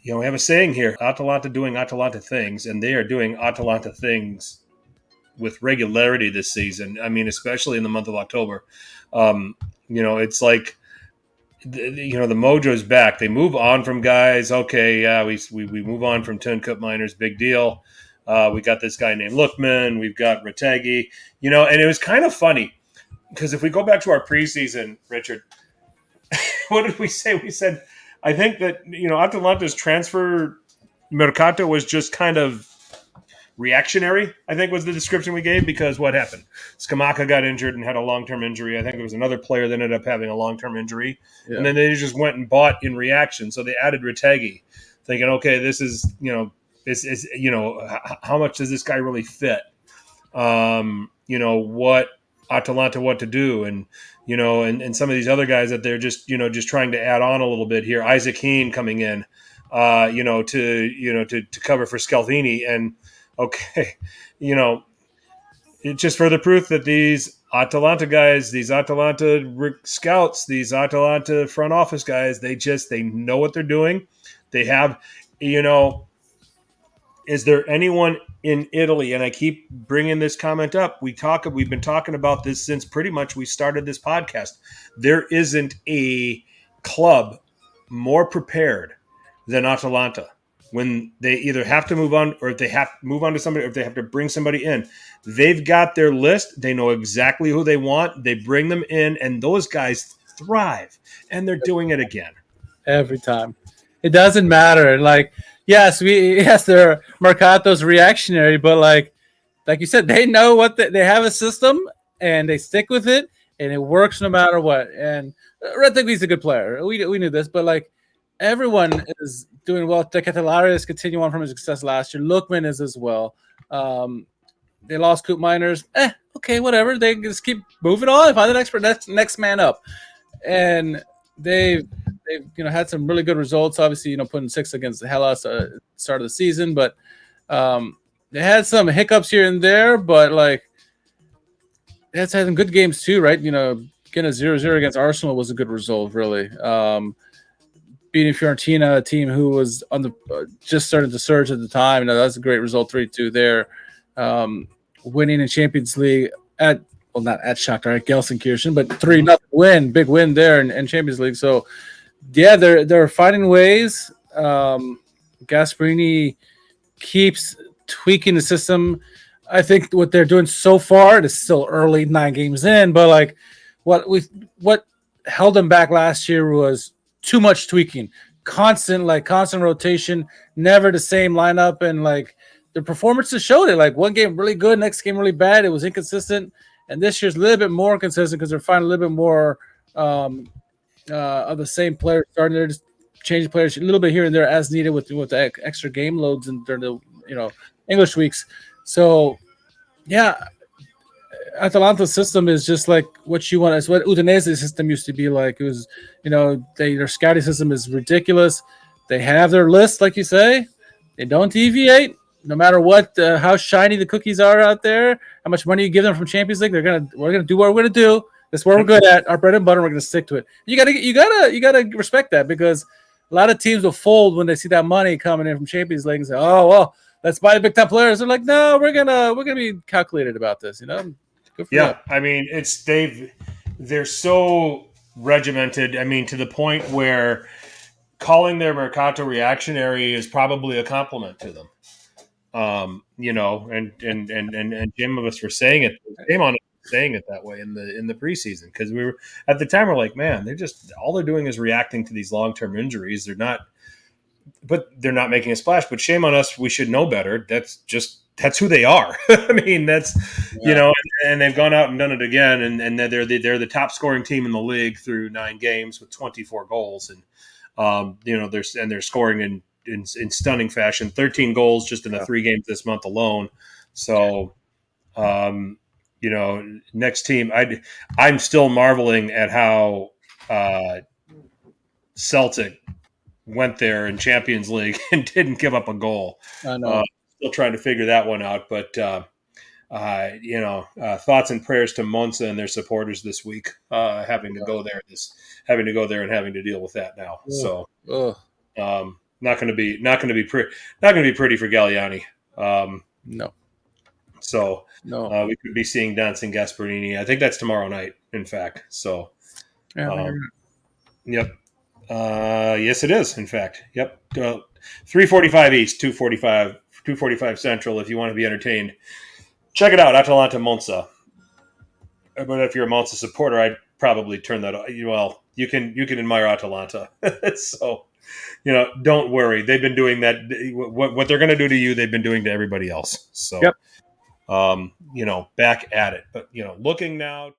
We have a saying here: Atalanta doing Atalanta things, and they are doing Atalanta things with regularity this season. I mean, especially in the month of October. It's like the mojo's back. They move on from guys. Okay, yeah, we move on from Tin Cup Miners. Big deal. We got this guy named Lookman. We've got Retegui. And it was kind of funny because if we go back to our preseason, Richard, what did we say? We said, I think that Atalanta's transfer mercato was just kind of reactionary, I think was the description we gave, because what happened? Scamacca got injured and had a long-term injury. I think there was another player that ended up having a long-term injury. Yeah. And then they just went and bought in reaction. So they added Retegui, thinking, okay, this is, how much does this guy really fit? What Atalanta what to do, and some of these other guys that they're just trying to add on a little bit here. Isaac Keane coming in, to cover for Scalvini. And okay, it's just further proof that these Atalanta guys, these Atalanta scouts, these Atalanta front office guys, they know what they're doing. They have, is there anyone in Italy? And I keep bringing this comment up. We've been talking about this since pretty much we started this podcast. There isn't a club more prepared than Atalanta when they either have to move on, or if they have to move on to somebody, or if they have to bring somebody in. They've got their list. They know exactly who they want. They bring them in, and those guys thrive. And they're doing it again every time. It doesn't matter. Like, yes, their mercato's reactionary, but like you said, they know what they have a system and they stick with it, and it works no matter what. And Retegui's a good player. We knew this, but like everyone is doing well. Tecatalari is continuing on from his success last year. Lookman is as well. They lost Coop Miners. Okay, whatever. They just keep moving on. Find the next man up. And they've had some really good results. Obviously, putting 6 against the Hellas start of the season, but they had some hiccups here and there. But like, they had some good games too, right? Getting a 0-0 against Arsenal was a good result, really. Beating Fiorentina, a team who was on the just starting to surge at the time. That was a great result, 3-2 there. Winning in Champions League not at Shakhtar, at Gelsenkirchen, but 3-0 win, big win there in Champions League. So yeah, they're finding ways. Gasperini keeps tweaking the system. I think what they're doing so far, it is still early, 9 games in, but like what held them back last year was too much tweaking, constant rotation, never the same lineup, and like the performances showed it. Like one game really good, next game really bad. It was inconsistent, and this year's a little bit more consistent because they're finding a little bit more of the same players starting. They're just changing players a little bit here and there as needed with the extra game loads and during the English weeks. So yeah, Atalanta's system is just like what you want. It's what Udinese's system used to be like. It was, their scouting system is ridiculous. They have their list, like you say. They don't deviate, no matter what, how shiny the cookies are out there, how much money you give them from Champions League. We're gonna do what we're gonna do. That's what we're good at. Our bread and butter. We're gonna stick to it. You gotta respect that, because a lot of teams will fold when they see that money coming in from Champions League and say, "Oh well, let's buy the big time players." They're like, "No, we're gonna be calculated about this." Yeah, them. I mean, they're so regimented. I mean, to the point where calling their mercato reactionary is probably a compliment to them. And Jim of us for saying it. Shame on us for saying it that way in the preseason, because we were at the time we're like, man, they're doing is reacting to these long-term injuries. They're not making a splash. But shame on us. We should know better. That's who they are. I mean, and they've gone out and done it again, and they're the top scoring team in the league through 9 games with 24 goals, and they're scoring in stunning fashion. 13 goals just in the 3 games this month alone. So, next team, I'm still marveling at how Celtic went there in Champions League and didn't give up a goal. I know. Still trying to figure that one out, but thoughts and prayers to Monza and their supporters this week, having to go there and having to deal with that now. So, not going to be pretty for Galliani. Um, No, so no. we could be seeing Dancing Gasperini. I think that's tomorrow night, in fact. So, Yeah, I think um, you're right. yep. Yes, it is. In fact, yep. 3:45 East, 2:45 Central. If you want to be entertained, check it out. Atalanta Monza. But if you're a Monza supporter, I'd probably turn that off. Well, you can admire Atalanta. So don't worry. They've been doing that. What they're going to do to you, they've been doing to everybody else. So, Yep. back at it. But looking now.